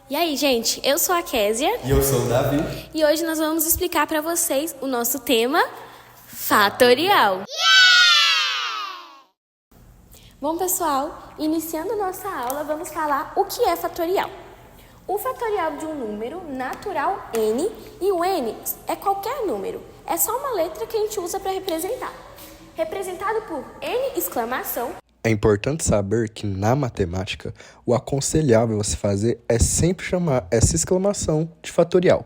E aí, gente, eu sou a Késia. E eu sou o Davi. E hoje nós vamos explicar para vocês o nosso tema fatorial. Bom, pessoal, iniciando nossa aula, vamos falar o que é fatorial. O fatorial de um número natural n, e o n é qualquer número, é só uma letra que a gente usa para representar. Representado por n exclamação. É importante saber que na matemática, o aconselhável a se fazer é sempre chamar essa exclamação de fatorial.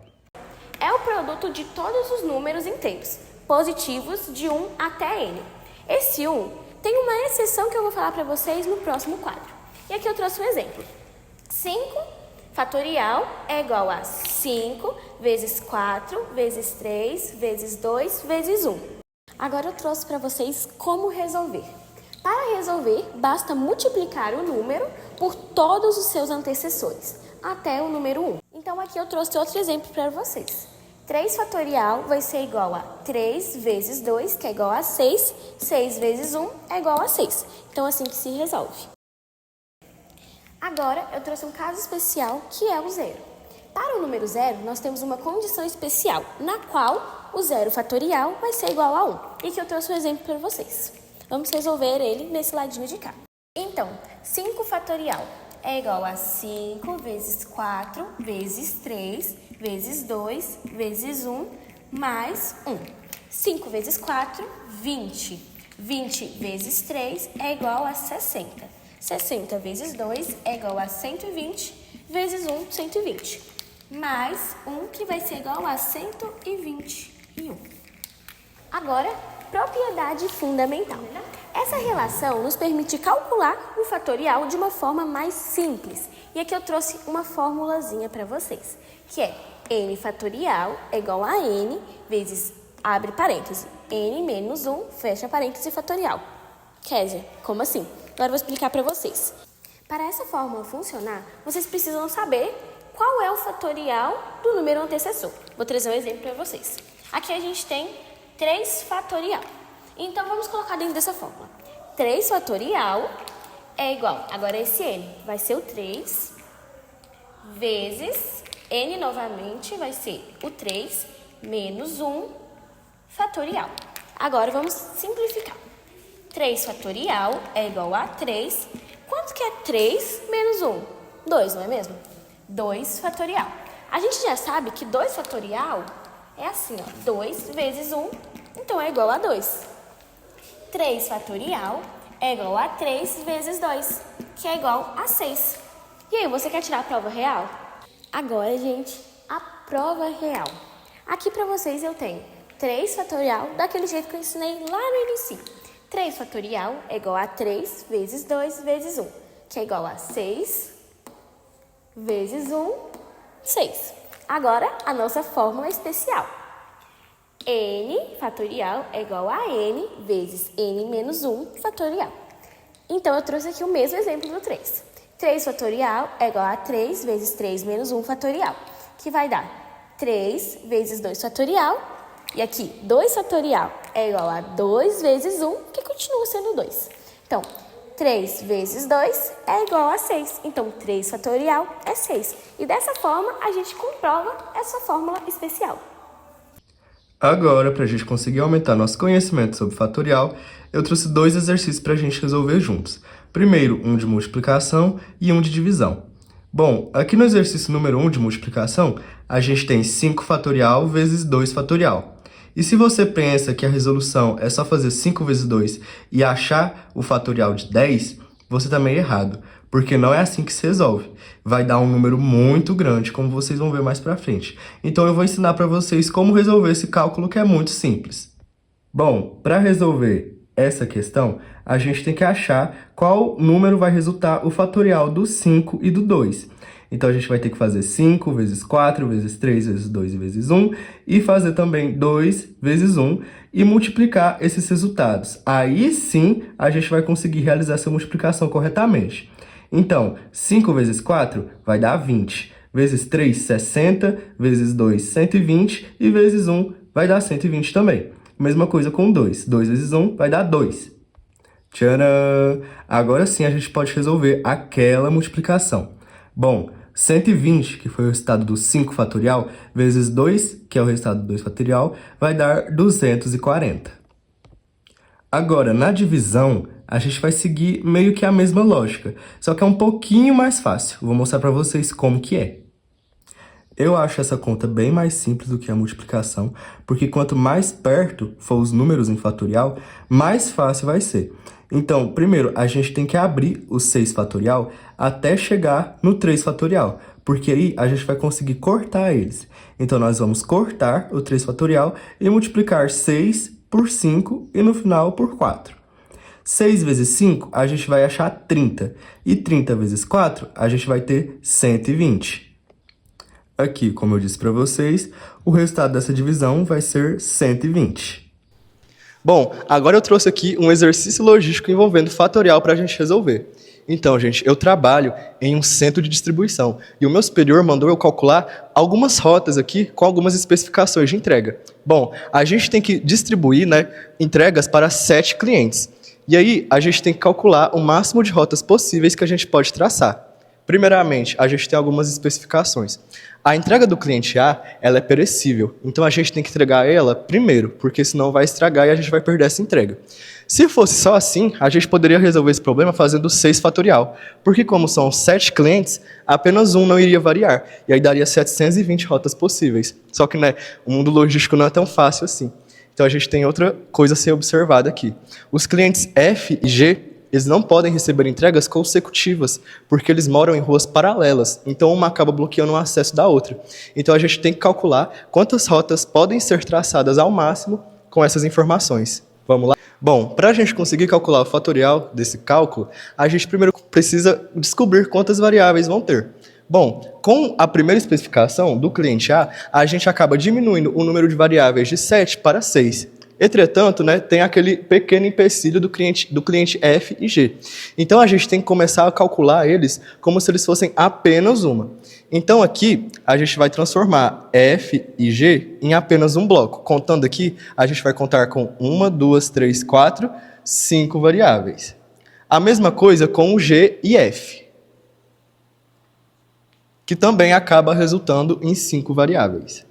É o produto de todos os números inteiros, positivos de 1 até n. Esse 1 tem uma exceção que eu vou falar para vocês no próximo quadro. E aqui eu trouxe um exemplo. 5 fatorial é igual a 5 vezes 4 vezes 3 vezes 2 vezes 1. Agora eu trouxe para vocês como resolver. Para resolver, basta multiplicar o número por todos os seus antecessores, até o número 1. Então aqui eu trouxe outro exemplo para vocês. 3 fatorial vai ser igual a 3 vezes 2, que é igual a 6. 6 vezes 1 é igual a 6. Então assim que se resolve. Agora eu trouxe um caso especial, que é o zero. Para o número 0, nós temos uma condição especial, na qual o zero fatorial vai ser igual a 1. E que eu trouxe um exemplo para vocês. Vamos resolver ele nesse ladinho de cá. Então, 5 fatorial é igual a 5 vezes 4 vezes 3 vezes 2 vezes 1 mais 1. 5 vezes 4, 20. 20 vezes 3 é igual a 60. 60 vezes 2 é igual a 120 vezes 1, 120. Mais 1 que vai ser igual a 121. Agora, propriedade fundamental. Essa relação nos permite calcular o fatorial de uma forma mais simples. E aqui eu trouxe uma formulazinha para vocês, que é n fatorial é igual a n vezes, abre parêntese, n menos 1, fecha parêntese fatorial. Késia, como assim? Agora eu vou explicar para vocês. Para essa fórmula funcionar, vocês precisam saber qual é o fatorial do número antecessor. Vou trazer um exemplo para vocês. Aqui a gente tem 3 fatorial. Então, vamos colocar dentro dessa fórmula. 3 fatorial é igual, agora esse n vai ser o 3, vezes n novamente vai ser o 3, menos 1 fatorial. Agora, vamos simplificar. 3 fatorial é igual a 3. Quanto que é 3 menos 1? 2, não é mesmo? 2 fatorial. A gente já sabe que 2 fatorial é assim, ó, 2 vezes 1, então é igual a 2. 3 fatorial é igual a 3 vezes 2, que é igual a 6. E aí, você quer tirar a prova real? Agora, gente, a prova real. Aqui para vocês eu tenho 3 fatorial, daquele jeito que eu ensinei lá no início. 3 fatorial é igual a 3 vezes 2 vezes 1, que é igual a 6 vezes 1, 6. Agora, a nossa fórmula especial. n fatorial é igual a n vezes n menos 1 fatorial. Então, eu trouxe aqui o mesmo exemplo do 3. 3 fatorial é igual a 3 vezes 3 menos 1 fatorial, que vai dar 3 vezes 2 fatorial. E aqui, 2 fatorial é igual a 2 vezes 1, que continua sendo 2. Então, 3 vezes 2 é igual a 6. Então, 3 fatorial é 6. E dessa forma, a gente comprova essa fórmula especial. Agora, para a gente conseguir aumentar nosso conhecimento sobre fatorial, eu trouxe 2 exercícios para a gente resolver juntos. Primeiro, um de multiplicação e um de divisão. Bom, aqui no exercício número 1 de multiplicação, a gente tem 5 fatorial vezes 2 fatorial. E se você pensa que a resolução é só fazer 5 vezes 2 e achar o fatorial de 10, você está meio errado, porque não é assim que se resolve. Vai dar um número muito grande, como vocês vão ver mais pra frente. Então eu vou ensinar para vocês como resolver esse cálculo que é muito simples. Bom, para resolver essa questão, a gente tem que achar qual número vai resultar o fatorial do 5 e do 2. Então, a gente vai ter que fazer 5 vezes 4 vezes 3 vezes 2 vezes 1 e fazer também 2 vezes 1 e multiplicar esses resultados. Aí sim, a gente vai conseguir realizar essa multiplicação corretamente. Então, 5 vezes 4 vai dar 20, vezes 3, 60, vezes 2, 120 e vezes 1 vai dar 120 também. Mesma coisa com 2. 2 vezes 1 vai dar 2. Tcharam! Agora sim a gente pode resolver aquela multiplicação. Bom, 120, que foi o resultado do 5 fatorial, vezes 2, que é o resultado do 2 fatorial, vai dar 240. Agora, na divisão, a gente vai seguir meio que a mesma lógica, só que é um pouquinho mais fácil. Vou mostrar para vocês como que é. Eu acho essa conta bem mais simples do que a multiplicação, porque quanto mais perto for os números em fatorial, mais fácil vai ser. Então, primeiro, a gente tem que abrir o 6 fatorial até chegar no 3 fatorial, porque aí a gente vai conseguir cortar eles. Então, nós vamos cortar o 3 fatorial e multiplicar 6 por 5 e no final por 4. 6 vezes 5, a gente vai achar 30. E 30 vezes 4, a gente vai ter 120. Aqui, como eu disse para vocês, o resultado dessa divisão vai ser 120. Bom, agora eu trouxe aqui um exercício logístico envolvendo fatorial para a gente resolver. Então, gente, eu trabalho em um centro de distribuição e o meu superior mandou eu calcular algumas rotas aqui com algumas especificações de entrega. Bom, a gente tem que distribuir, entregas para 7 clientes. E aí, a gente tem que calcular o máximo de rotas possíveis que a gente pode traçar. Primeiramente, a gente tem algumas especificações. A entrega do cliente A, ela é perecível, então a gente tem que entregar ela primeiro, porque senão vai estragar e a gente vai perder essa entrega. Se fosse só assim, a gente poderia resolver esse problema fazendo 6 fatorial, porque como são 7 clientes, apenas um não iria variar, e aí daria 720 rotas possíveis. Só que o mundo logístico não é tão fácil assim. Então a gente tem outra coisa a ser observada aqui. Os clientes F e G, eles não podem receber entregas consecutivas, porque eles moram em ruas paralelas, então uma acaba bloqueando o acesso da outra. Então a gente tem que calcular quantas rotas podem ser traçadas ao máximo com essas informações. Vamos lá? Bom, para a gente conseguir calcular o fatorial desse cálculo, a gente primeiro precisa descobrir quantas variáveis vão ter. Bom, com a primeira especificação do cliente A gente acaba diminuindo o número de variáveis de 7 para 6. Entretanto, tem aquele pequeno empecilho do cliente F e G. Então, a gente tem que começar a calcular eles como se eles fossem apenas uma. Então, aqui, a gente vai transformar F e G em apenas um bloco. Contando aqui, a gente vai contar com 1, 2, 3, 4, 5 variáveis. A mesma coisa com o G e F, que também acaba resultando em 5 variáveis.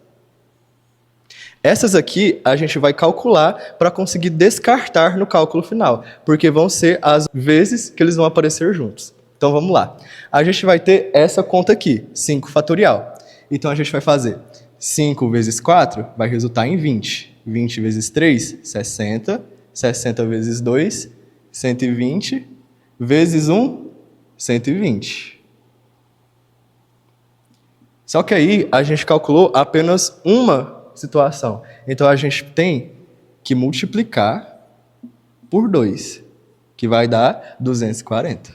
Essas aqui a gente vai calcular para conseguir descartar no cálculo final, porque vão ser as vezes que eles vão aparecer juntos. Então vamos lá. A gente vai ter essa conta aqui, 5 fatorial. Então a gente vai fazer 5 vezes 4 vai resultar em 20. 20 vezes 3, 60. 60 vezes 2, 120. Vezes 1, 120. Só que aí a gente calculou apenas uma situação. Então, a gente tem que multiplicar por 2, que vai dar 240.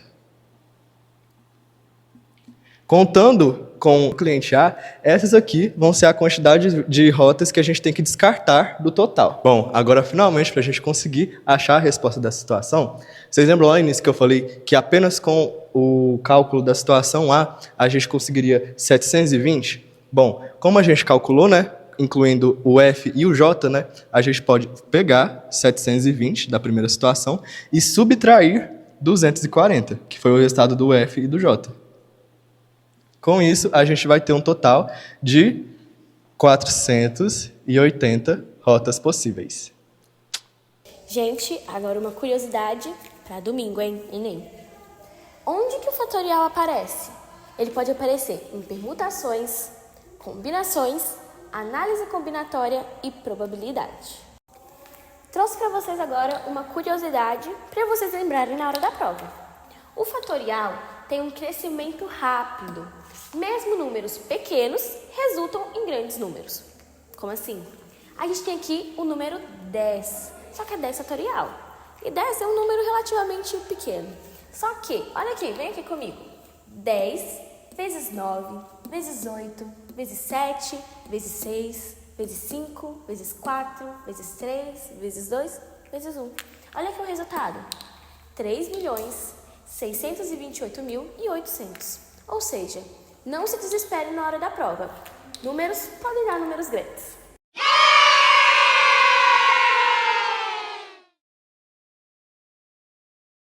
Contando com o cliente A, essas aqui vão ser a quantidade de rotas que a gente tem que descartar do total. Bom, agora finalmente, para a gente conseguir achar a resposta dessa situação, vocês lembram lá no início que eu falei que apenas com o cálculo da situação a gente conseguiria 720? Bom, como a gente calculou, incluindo o F e o J, a gente pode pegar 720 da primeira situação e subtrair 240, que foi o resultado do F e do J. Com isso, a gente vai ter um total de 480 rotas possíveis. Gente, agora uma curiosidade para domingo, hein, Enem. Onde que o fatorial aparece? Ele pode aparecer em permutações, combinações, análise combinatória e probabilidade. Trouxe para vocês agora uma curiosidade para vocês lembrarem na hora da prova. O fatorial tem um crescimento rápido. Mesmo números pequenos resultam em grandes números. Como assim? A gente tem aqui o número 10, só que é 10 fatorial. E 10 é um número relativamente pequeno. Só que, olha aqui, vem aqui comigo. 10 vezes 9, vezes 8, vezes 7, vezes 6, vezes 5, vezes 4, vezes 3, vezes 2, vezes 1. Olha aqui o resultado. 3.628.800. Ou seja, não se desespere na hora da prova. Números podem dar números grandes.